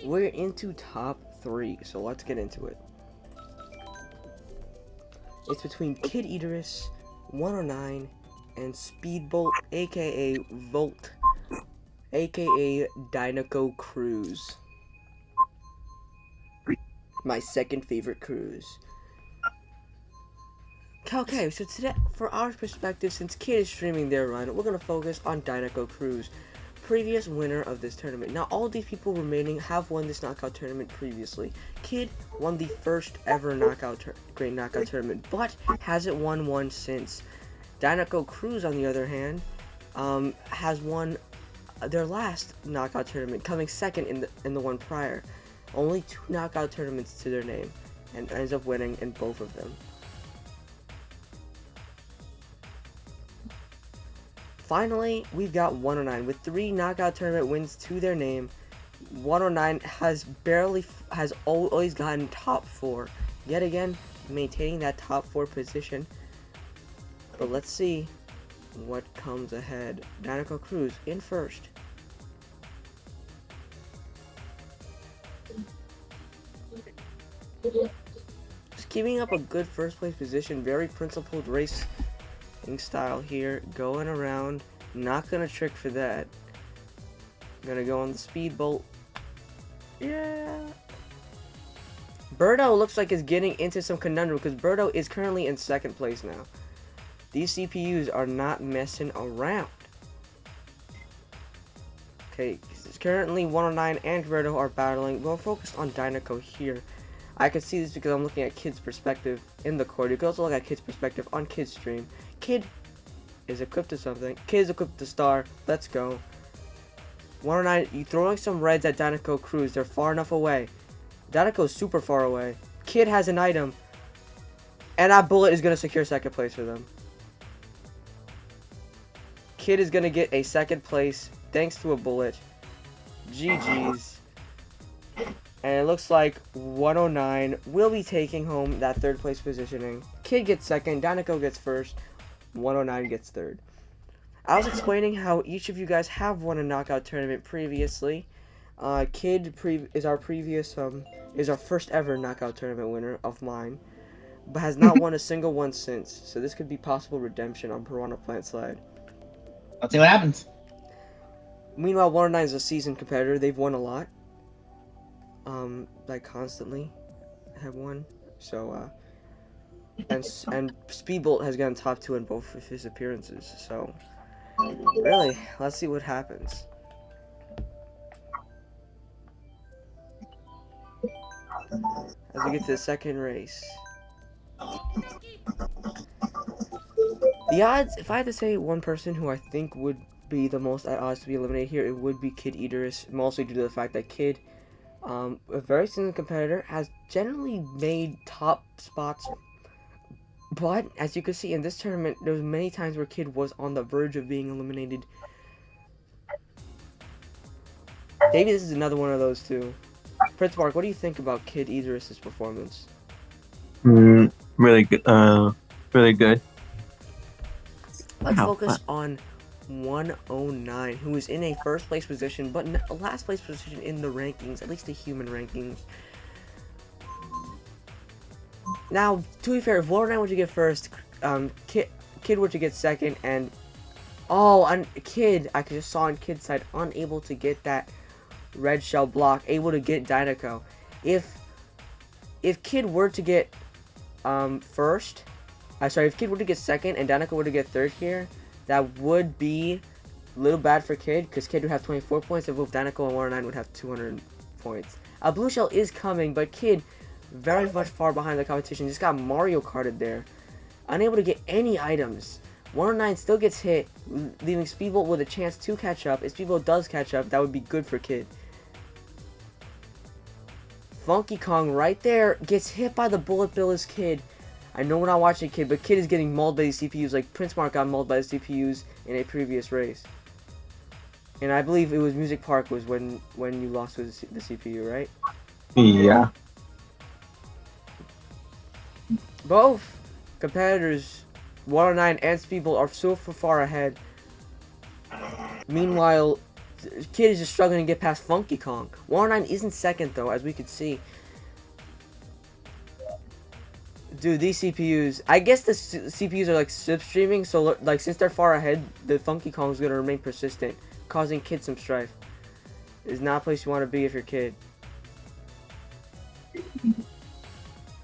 We're into top 3, so let's get into it. It's between Kid Eaterus, 109, and Speedbolt, aka Volt, aka Dinoco Cruise. My second favorite cruise. Okay, so today, for our perspective, since Kid is streaming their run, we're going to focus on Dinoco Cruise, previous winner of this tournament. Now, all these people remaining have won this knockout tournament previously. Kid won the first ever Great Knockout Tournament, but hasn't won one since. Dinoco Cruise, on the other hand, has won their last knockout tournament, coming second in the one prior. Only 2 knockout tournaments to their name, and ends up winning in both of them. Finally, we've got 109 with 3 knockout tournament wins to their name. 109 has always gotten top 4, yet again maintaining that top 4 position. But let's see what comes ahead. Dinoco Cruise in first. Just keeping up a good first place position, very principled racing style here, going around, not gonna trick for that. Gonna go on the Speedbolt. Yeah. Birdo looks like is getting into some conundrum because Birdo is currently in second place now. These CPUs are not messing around. Okay, currently 109 and Birdo are battling. We'll focus on Dinoco here. I can see this because I'm looking at Kid's perspective in the court. You can also look at Kid's perspective on Kid's stream. Kid is equipped to something. Kid is equipped to Star. Let's go. 109, you throwing some reds at Dinoco Cruise. They're far enough away. Dinoco's super far away. Kid has an item. And that bullet is going to secure second place for them. Kid is going to get a second place thanks to a bullet. GG's. And it looks like 109 will be taking home that third place positioning. Kid gets second, Dinoco gets first, 109 gets third. I was explaining how each of you guys have won a knockout tournament previously. Kid is our first ever knockout tournament winner of mine, but has not won a single one since. So this could be possible redemption on Piranha Plant Slide. Let's see what happens. Meanwhile, 109 is a seasoned competitor. They've won a lot. Like constantly have won. So and Speedbolt has gotten top 2 in both of his appearances. So really, let's see what happens. As we get to the second race. The odds, if I had to say one person who I think would be the most at odds to be eliminated here, it would be Kid Eaterus, mostly due to the fact that Kid, a very seasoned competitor, has generally made top spots. But, as you can see in this tournament, there was many times where Kid was on the verge of being eliminated. Maybe this is another one of those too. Prince Mark, what do you think about Kid Eaterus' performance? Really good. Really good. Let's focus on 109, who is in a first place position, but a last place position in the rankings, at least the human rankings. Now, to be fair, if 109 were to get first, Kid were to get second, and Kid, I just saw on Kid's side, unable to get that red shell block, able to get Dinoco. If Kid were to get if Kid were to get second and Dinoco were to get third here, that would be a little bad for Kid, because Kid would have 24 points, and both Dinoco and 109 would have 200 points. A blue shell is coming, but Kid, very much far behind the competition, just got Mario Karted there. Unable to get any items. 109 still gets hit, leaving Speedbolt with a chance to catch up. If Speedbolt does catch up, that would be good for Kid. Funky Kong right there gets hit by the bullet bill as Kid. I know we're not watching Kid, but Kid is getting mauled by the CPUs like Prince Mark got mauled by the CPUs in a previous race. And I believe it was Music Park was when you lost with the CPU, right? Yeah. Both competitors, 109 and Speedbolt, are so far ahead. Meanwhile, Kid is just struggling to get past Funky Kong. 109 isn't second though, as we could see. Dude, these CPUs, I guess the CPUs are like slipstreaming, so like since they're far ahead, the Funky Kong is gonna remain persistent, causing Kid some strife. It's not a place you want to be if you're Kid.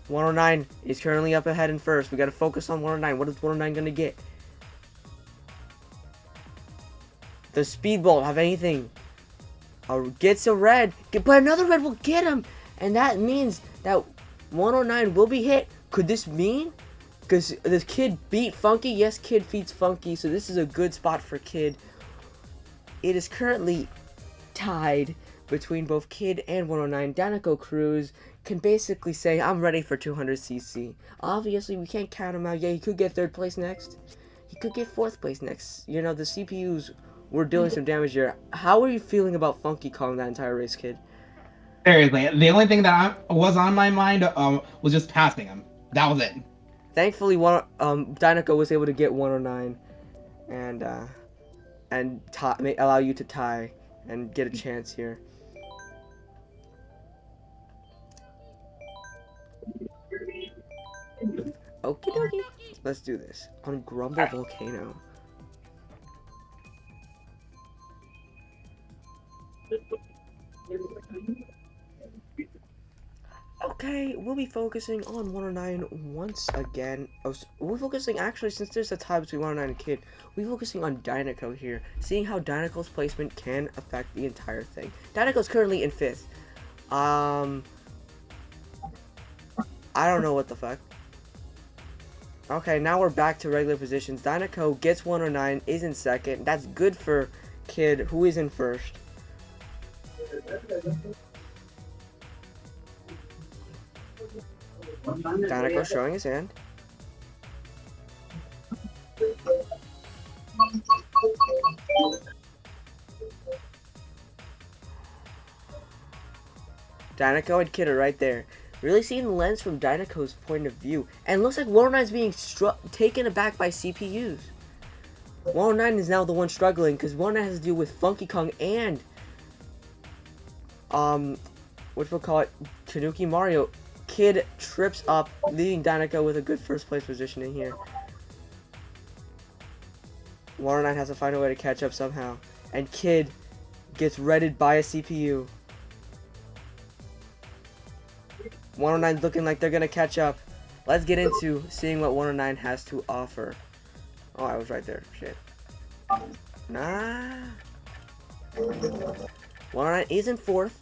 109 is currently up ahead in first. We gotta focus on 109. What is 109 gonna get? The Speedbolt have anything? Gets a red, but another red will get him, and that means that 109 will be hit. Could this mean? Because this Kid beat Funky. Yes, Kid beats Funky, so this is a good spot for Kid. It is currently tied between both Kid and 109. Danico Cruz can basically say, I'm ready for 200cc. Obviously, we can't count him out. Yeah, he could get third place next. He could get fourth place next. You know, the CPUs were dealing some damage here. How are you feeling about Funky Kong that entire race, Kid? Seriously, the only thing that was on my mind was just passing him. That was it. Thankfully, Dinoco was able to get 109 and allow you to tie and get a chance here. Okie dokie. Let's do this on Grumble Volcano. Okay, we'll be focusing on 109 once again. We're focusing, actually, since there's a tie between 109 and Kid, we're focusing on Dinoco here, seeing how Dinoco's placement can affect the entire thing. Dinoco's currently in 5th. I don't know what the fuck. Okay, now we're back to regular positions. Dinoco gets 109, is in 2nd. That's good for Kid, who is in 1st. Danico showing his hand. Danico and Kid are right there. Really seeing the lens from Danico's point of view. And looks like 109 is being taken aback by CPUs. 109 is now the one struggling because 109 has to deal with Funky Kong and what we'll call it, Tanuki Mario. Kid trips up, leading Danico with a good first place positioning here. 109 has to find a way to catch up somehow. And Kid gets redded by a CPU. 109's looking like they're gonna catch up. Let's get into seeing what 109 has to offer. Oh, I was right there. Shit. Nah. 109 is in 4th.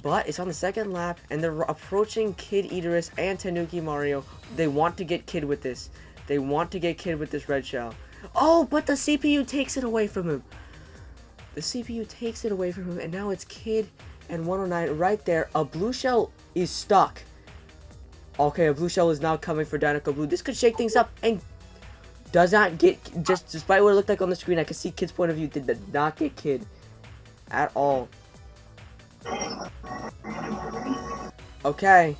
But it's on the 2nd lap, and they're approaching Kid Idris and Tanuki Mario. They want to get Kid with this. They want to get Kid with this red shell. Oh, but the CPU takes it away from him. The CPU takes it away from him, and now it's Kid and 109 right there. A blue shell is stuck. Okay, a blue shell is now coming for Dinoco Blue. This could shake things up, and does not get, just despite what it looked like on the screen, I could see Kid's point of view, did not get Kid at all. Okay,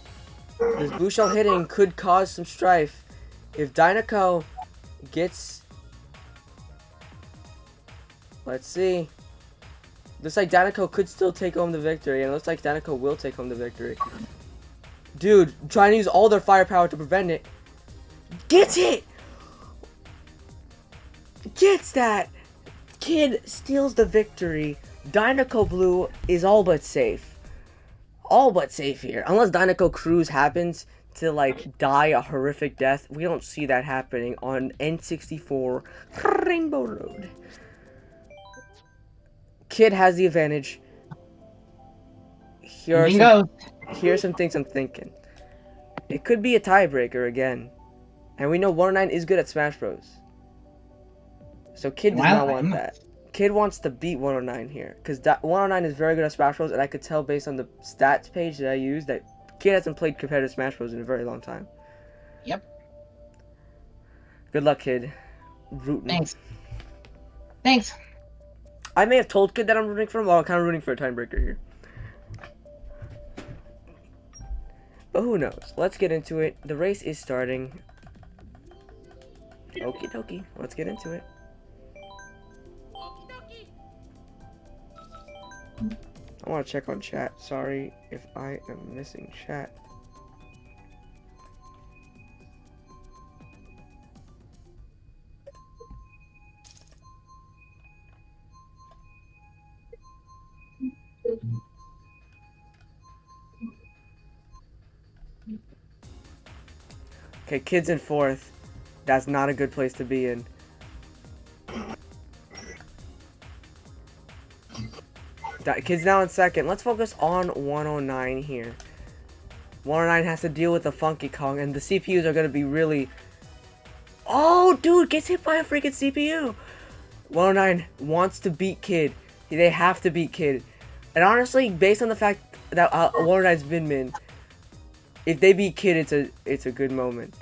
this blue shell hitting could cause some strife. If Dinoco gets, let's see, looks like Dinoco could still take home the victory, and it looks like Dinoco will take home the victory. Dude, trying to use all their firepower to prevent it. Gets it! Gets that! Kid steals the victory. Dinoco Blue is all but safe. All but safe here. Unless Dinoco Cruz happens to, like, die a horrific death. We don't see that happening on N64 Rainbow Road. Kid has the advantage. Here's some things I'm thinking. It could be a tiebreaker again. And we know 109 is good at Smash Bros. So Kid does not want that. Kid wants to beat 109 here, because 109 is very good at Smash Bros, and I could tell based on the stats page that I used that Kid hasn't played competitive Smash Bros in a very long time. Yep. Good luck, Kid. Rooting. Thanks. I may have told Kid that I'm rooting for him, while I'm kind of rooting for a tiebreaker here. But who knows? Let's get into it. The race is starting. Okie dokie. Let's get into it. I want to check on chat. Sorry if I am missing chat. Okay, kids in fourth. That's not a good place to be in. Kids now in second. Let's focus on 109 here. 109 has to deal with the Funky Kong, and the CPUs are going to be really... Oh, dude, gets hit by a freaking CPU. 109 wants to beat Kid. They have to beat Kid. And honestly, based on the fact that 109's been min, if they beat Kid, it's a good moment.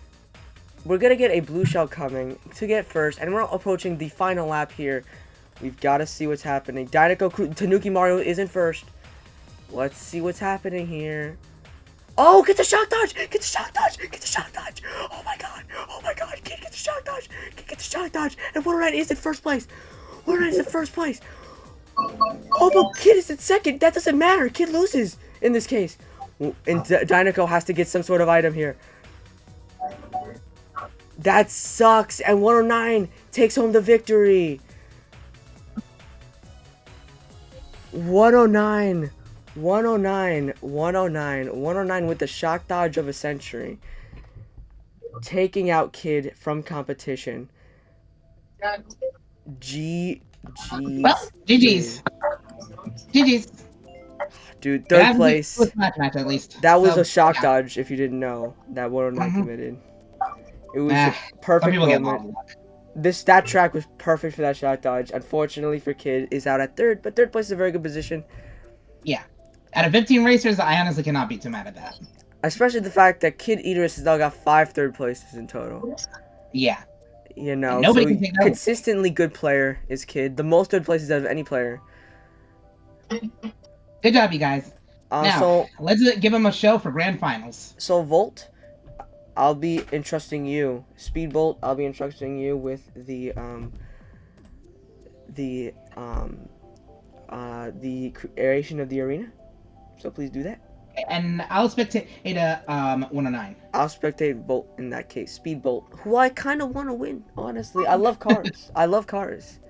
We're going to get a blue shell coming to get first, and we're approaching the final lap here. We've got to see what's happening. Tanuki Mario isn't first. Let's see what's happening here. Oh, get the shock dodge! Get the shock dodge! Get the shock dodge! Oh my god! Oh my god! Kid, get the shock dodge! Kid, get the shock dodge! And 109 is in first place! 109 is in first place! Oh, but Kid is in second! That doesn't matter! Kid loses in this case. And Dinoco has to get some sort of item here. That sucks! And 109 takes home the victory! 109 with the shock dodge of a century. Taking out Kid from competition. GG's. Well, GG's. GG's. Dude, third place. Match at least. That was a shock dodge, if you didn't know, that 109 committed. It was a perfect moment. That track was perfect for that shock dodge. Unfortunately for Kid, is out at third, but third place is a very good position. Yeah. Out of 15 racers, I honestly cannot be too mad at that. Especially the fact that Kid Idris has now got 5 third places in total. Yeah. You know, and nobody can take that. Consistently good player is Kid. The most third places out of any player. Good job, you guys. Now, so, let's give him a show for grand finals. So, Volt, I'll be entrusting you. Speedbolt, I'll be entrusting you with the aeration of the arena. So please do that. And I'll spectate 109. I'll spectate Volt in that case. Speedbolt, who I kind of want to win, honestly. I love cars. I love cars.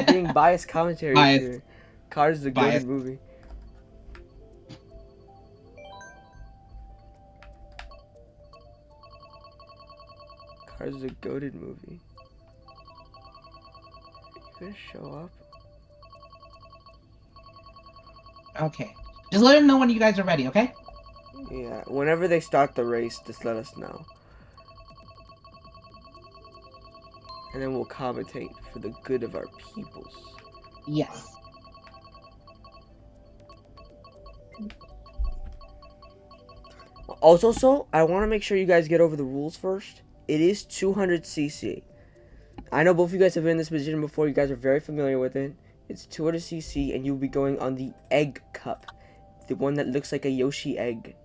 Being biased commentary here. Cars is a good movie. Cars is a goated movie. You gonna show up? Okay. Just let him know when you guys are ready, okay? Yeah, whenever they start the race, just let us know. And then we'll commentate for the good of our peoples. Yes. Also, I want to make sure you guys get over the rules first. It is 200cc. I know both of you guys have been in this position before. You guys are very familiar with it. It's 200cc, and you'll be going on the egg cup. The one that looks like a Yoshi egg.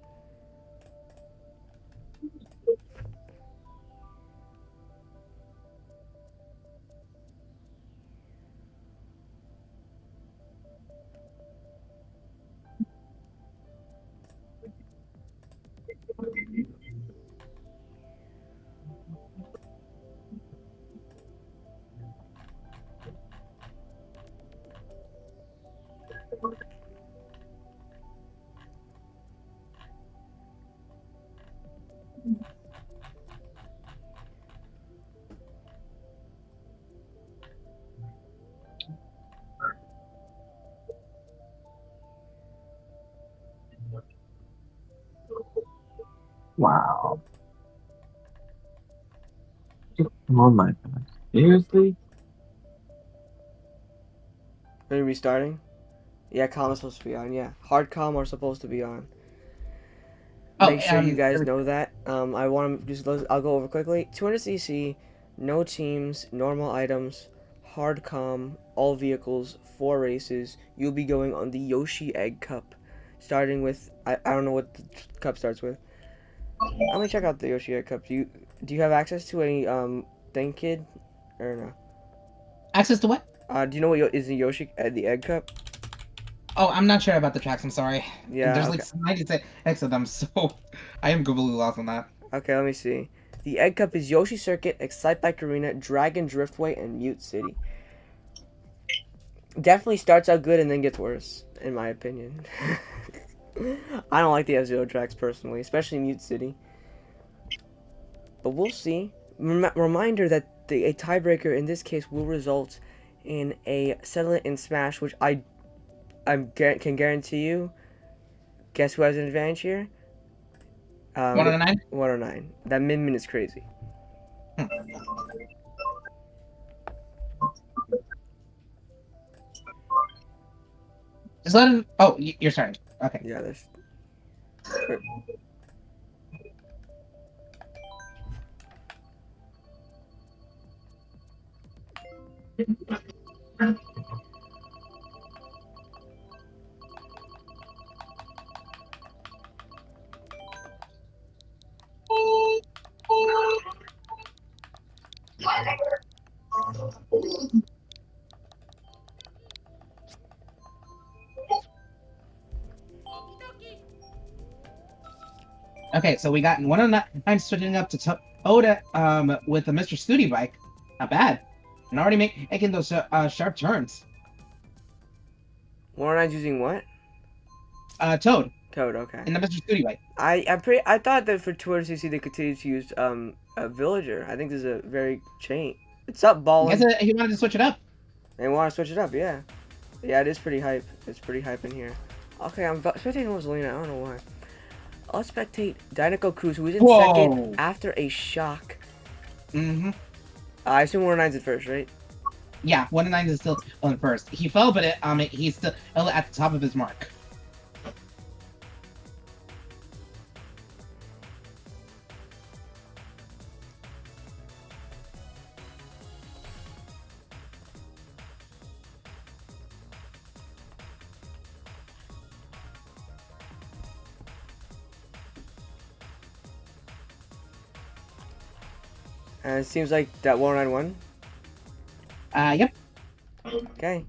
Wow. Oh my god. Seriously? Are you restarting? Yeah, comm is supposed to be on. Yeah, hard comm are supposed to be on. Make sure you guys know that. I want to just. I'll go over quickly. 200cc, no teams, normal items, hard comm, all vehicles, 4 races. You'll be going on the Yoshi Egg Cup, starting with. I don't know what the cup starts with. Let me check out the Yoshi Egg Cup. Do you have access to any thing, Kid, or no? Access to what? Do you know what is the Yoshi the Egg Cup? Oh, I'm not sure about the tracks. I'm sorry. Yeah, There's okay. like 96 of them, so I am completely lost on that. Okay, let me see. The Egg Cup is Yoshi Circuit, Excite Bike Arena, Dragon Driftway, and Mute City. Definitely starts out good and then gets worse, in my opinion. I don't like the F-Zero tracks personally, especially Mute City. But we'll see. Reminder that a tiebreaker in this case will result in a settlement in Smash, which I can guarantee you. Guess who has an advantage here? 109? 109. That Min is crazy. Just let him. Oh, you're starting. Okay. Yeah, there's. Okay, so we got 109 switching up to Oda with a Mr. Studi bike. Not bad. And already making those sharp turns. 109's using what? Toad Toad, okay. in the Mr. Studi bike. I thought that for Tour CC they continued to use a villager. I think this is a very chain. It's up, I Ballin. guess he wanted to switch it up. They want to switch it up, yeah. Yeah, it is pretty hype. It's pretty hype in here. Okay, I'm spectating Rosalina. I don't know why. I'll spectate Dinoco Cruz, who is in second after a shock. Mm-hmm. I assume 109's at first, right? Yeah, 109 is still on first. He fell, but he's still at the top of his mark. And it seems like that 109 won. Yep. Okay.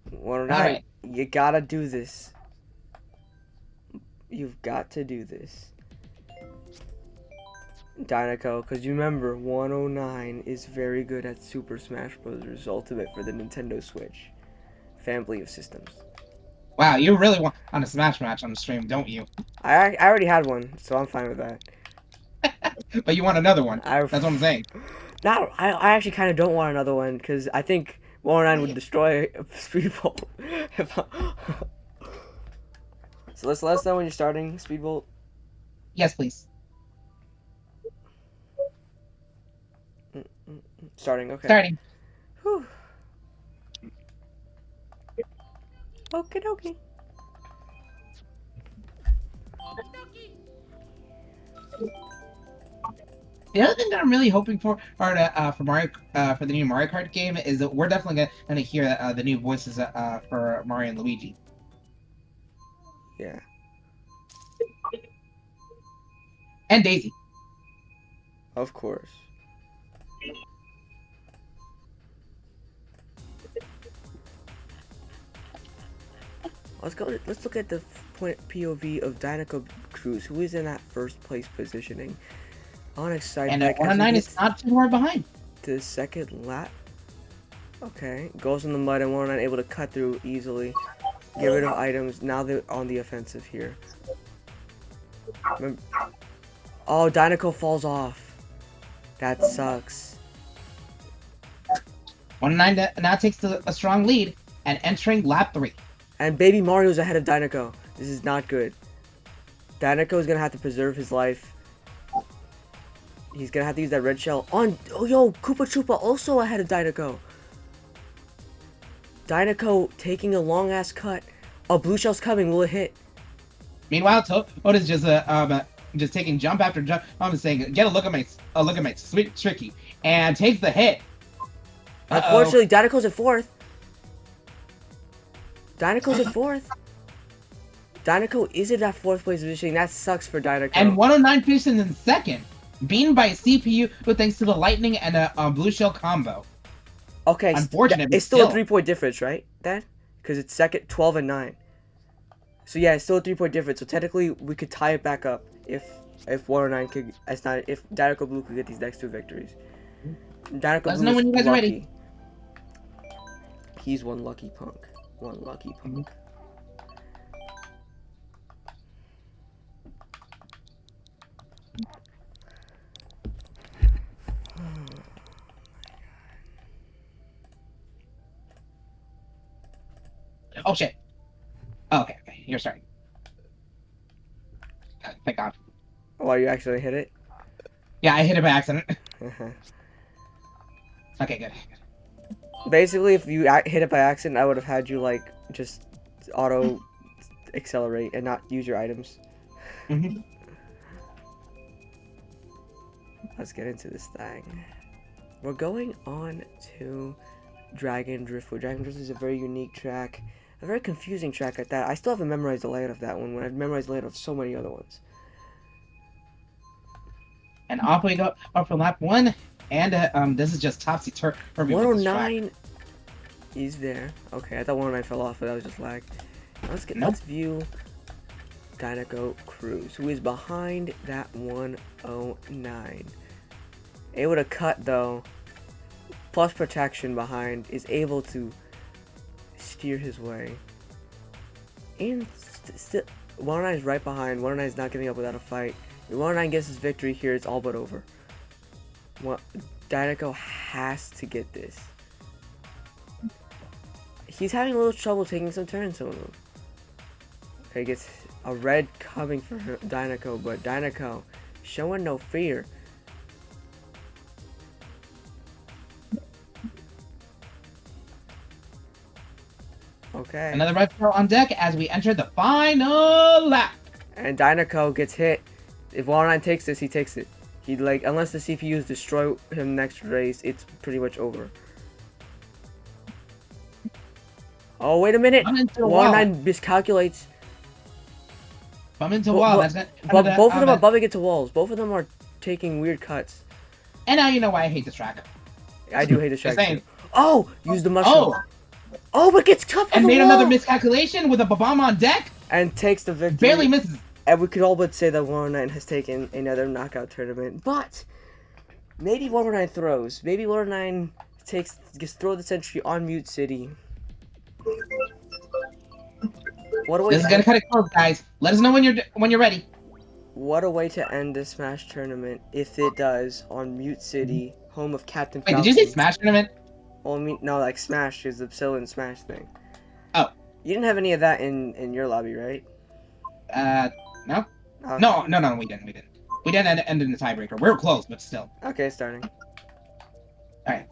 109, Alright. you gotta do this. You've got to do this. Dinoco, because you remember, 109 is very good at Super Smash Bros. Ultimate for the Nintendo Switch. Family of systems. Wow, you really want on a Smash match on the stream, don't you? I already had one, so I'm fine with that. But you want another one. That's what I'm saying. I actually kind of don't want another one, because I think 109 would destroy Speedbolt. So let's let us know when you're starting, Speedbolt. Yes, please. Starting, okay. Starting. Whew. Okie dokie. The other thing that I'm really hoping for for Mario for the new Mario Kart game is that we're definitely gonna hear the new voices for Mario and Luigi. Yeah. And Daisy. Of course. Let's look at the point POV of Dinoco Cruz, who is in that first place positioning. On Excite And Bike 109 is not too far behind. to the second lap. Okay, goes in the mud and 109 able to cut through easily. Get rid of items. Now they're on the offensive here. Remember, oh, Dinoco falls off. That sucks. 109 now takes a strong lead and entering lap 3. And Baby Mario's ahead of Dinoco. This is not good. Dinoco is gonna have to preserve his life. He's gonna have to use that red shell on. Oh, yo, Koopa Troopa also ahead of Dinoco. Dinoco taking a long ass cut. Oh, blue shell's coming. Will it hit? Meanwhile, Toad is just taking jump after jump. I'm saying, get a look at my sweet tricky, and takes the hit. Unfortunately, Dinoco's at fourth. Dinoco's at fourth. Dinoco is in that fourth place position. That sucks for Dinoco. And 109 finishes in second, beaten by CPU thanks to the lightning and a blue shell combo. Okay, Unfortunate, but it's still a 3-point difference, right, Dad? Because it's second, 12 and 9. So yeah, it's still a 3-point difference. So technically, we could tie it back up if 109 could. It's not if Dinoco Blue could get these next 2 victories. Dinoco Let us Blue know is when you guys are ready. lucky. He's one lucky punk. One lucky punk. Oh shit. Oh, okay, okay. You're starting. Thank God. Oh, you actually hit it? Yeah, I hit it by accident. Okay, good. Basically, if you hit it by accident, I would have had you like just auto accelerate and not use your items. Mm-hmm. Let's get into this thing. We're going on to Dragon Driftwood. Dragon Driftwood is a very unique track. A very confusing track at that. I still haven't memorized the layout of that one when I've memorized the layout of so many other ones. And off we go up for lap 1. And this is just topsy-turvy. 109 is there. Okay, I thought 109 fell off, but that was just lag. Let's view Dinoco Cruz, who is behind that 109. Able to cut though, plus protection behind, is able to steer his way. And still, 109 is right behind. 109 is not giving up without a fight. If 109 gets his victory here, it's all but over. Dinoco has to get this. He's having a little trouble taking some turns, some of them. Okay, gets a red coming for Dinoco, but Dinoco showing no fear. Okay. Another red pearl on deck as we enter the final lap. And Dinoco gets hit. If 109 takes this, he takes it. He unless the CPUs destroy him next race, it's pretty much over. Oh, wait a minute! 109 miscalculates. Bump into a wall. That's not, but both of them are bumping into walls. Both of them are taking weird cuts. And now you know why I hate this track. I do hate this track too. Oh! Use the mushroom. Oh! Oh, but gets cut and made another miscalculation with a bomb on deck. And takes the victory. Barely misses. And we could all but say that 109 has taken another knockout tournament. But maybe 109 throws. Maybe 109 gets throw the century on Mute City. This is gonna cut it close, guys. Let us know when you're ready. What a way to end the Smash tournament if it does on Mute City, home of Captain Wait, Falcon. did you say Smash tournament? Well, I mean, no, like Smash is the Psyllian Smash thing. Oh. You didn't have any of that in your lobby, right? No. Okay. No, we didn't. We didn't end in the tiebreaker. We were close, but still. Okay, starting. Alright.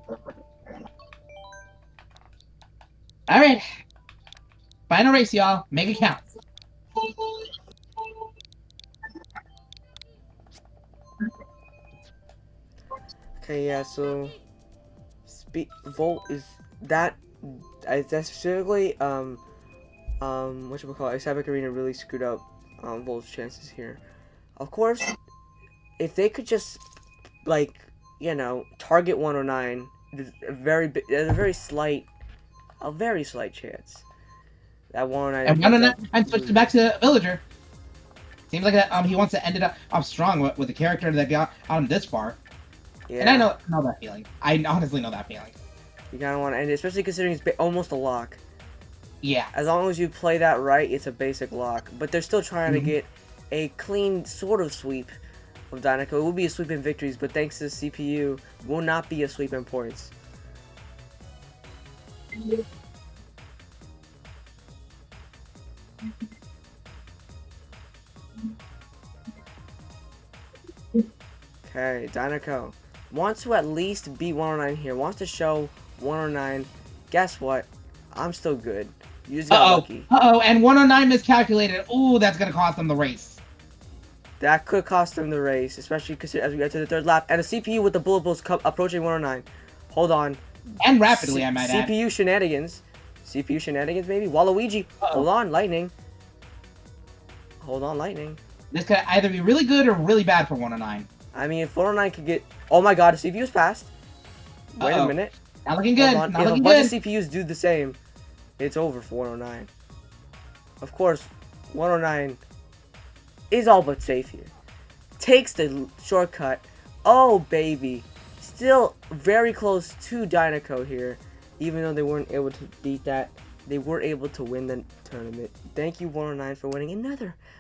Alright. Final race, y'all. Make it count. Okay, yeah, so Volt is that that's specifically whatchamacallit, Cyber Arena really screwed up Volt's chances here. Of course, if they could just target 109, there's a very slight chance that 109 and 109 switched back to Villager. Seems like that he wants to end it up strong with the character that got him this far. Yeah. And I know that feeling. I honestly know that feeling. You kind of want to end it, especially considering it's almost a lock. Yeah. As long as you play that right, it's a basic lock. But they're still trying to get a clean sort of sweep of Dinoco. It will be a sweep in victories, but thanks to the CPU, will not be a sweep in points. Okay, Dinoco wants to at least beat 109 here. Wants to show 109, guess what? I'm still good. You just got lucky. And 109 miscalculated. Ooh, that's gonna cost them the race. That could cost them the race, especially as we get to the third lap. And a CPU with the bullet bills approaching 109. Hold on. And rapidly, I might add. CPU shenanigans. CPU shenanigans, maybe. Waluigi. Hold on, Lightning. Hold on, Lightning. This could either be really good or really bad for 109. I mean, if 109 could get... Oh my god, the CPU's passed. Wait a minute. Not looking good. Not looking if a bunch of CPUs do the same, it's over for 109. Of course, 109 is all but safe here. Takes the shortcut. Oh, baby. Still very close to Dynaco here. Even though they weren't able to beat that, they were able to win the tournament. Thank you, 109, for winning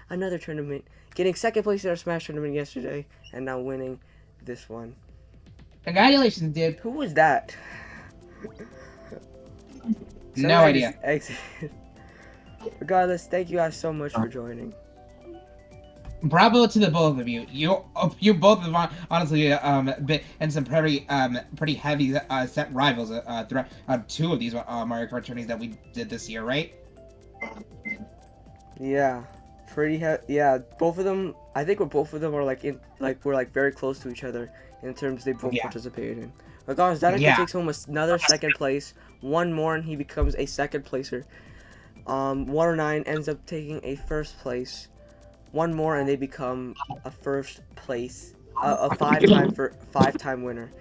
another tournament. Getting second place in our Smash tournament yesterday, and now winning this one. Congratulations, dude. Who was that? No idea. Regardless, thank you guys so much for joining. Bravo to the both of you. You both have honestly been in some pretty heavy set rivals throughout 2 of these Mario Kart tourneys that we did this year, right? Yeah, yeah, both of them. I think both of them are we're very close to each other in terms they both participated in. Regardless, Danica takes home another second place. One more and he becomes a second placer. 109 ends up taking a first place. One more and they become a first place, a five-time winner.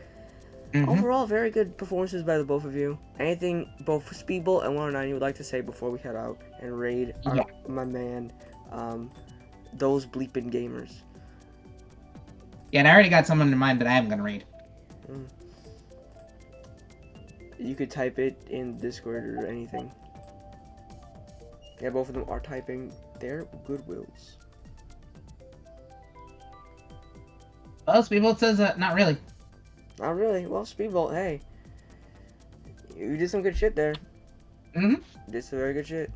Overall, very good performances by the both of you. Anything both Speedbolt and 109 you would like to say before we head out and raid my man, those bleeping gamers? Yeah, and I already got someone in mind that I am gonna raid. You could type it in Discord or anything. Yeah, both of them are typing their goodwills. Well, Speedbolt says not really. Not really. Well, Speedbolt, hey. You did some good shit there. You did some very good shit.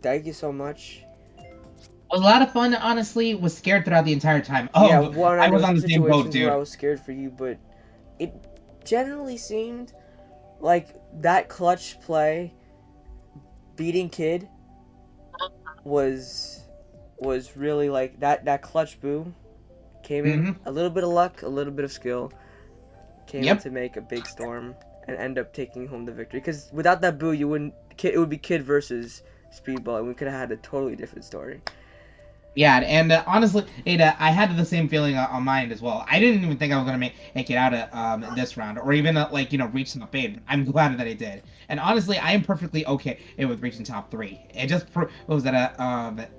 Thank you so much. It was a lot of fun, honestly. Was scared throughout the entire time. Oh, yeah, I was on the same boat, dude. Where I was scared for you, but it generally seemed like that clutch play, beating Kid, was really like that clutch boo came in. A little bit of luck, a little bit of skill came in to make a big storm and end up taking home the victory. Because without that boo, you wouldn't. It would be Kid versus Speedball, and we could have had a totally different story. Yeah, and honestly, I had the same feeling on mine as well. I didn't even think I was gonna make it out of this round, or even reach top 8. I'm glad that I did. And honestly, I am perfectly okay with reaching top 3. It just proves that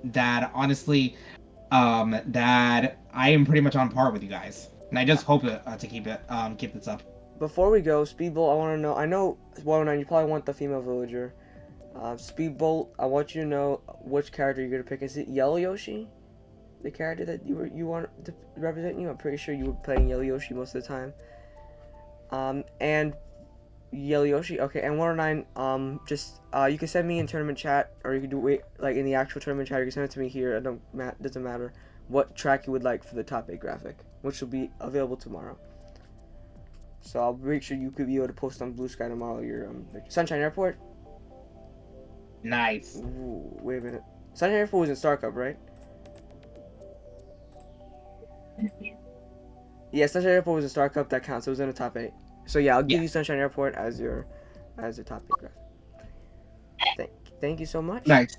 that honestly, that I am pretty much on par with you guys, and I just hope to keep this up. Before we go, Speedbolt, I want to know. I know 109, you probably want the female villager. Speedbolt, I want you to know which character you're gonna pick. Is it Yellow Yoshi, the character that you want to represent you? I'm pretty sure you were playing Yellow Yoshi most of the time. And Yellow Yoshi, okay. And 109, just you can send me in tournament chat, or you can do it like in the actual tournament chat. You can send it to me here. Doesn't matter what track you would like for the top 8 graphic, which will be available tomorrow. So I'll make sure you could be able to post on Blue Sky tomorrow your Sunshine Airport. Nice. Ooh, wait a minute. Sunshine Airport was in Star Cup, right? Yeah, Sunshine Airport was in Star Cup. That counts. It was in the top 8. So yeah, I'll give you Sunshine Airport as your top 8 graphic. Thank you so much. Nice.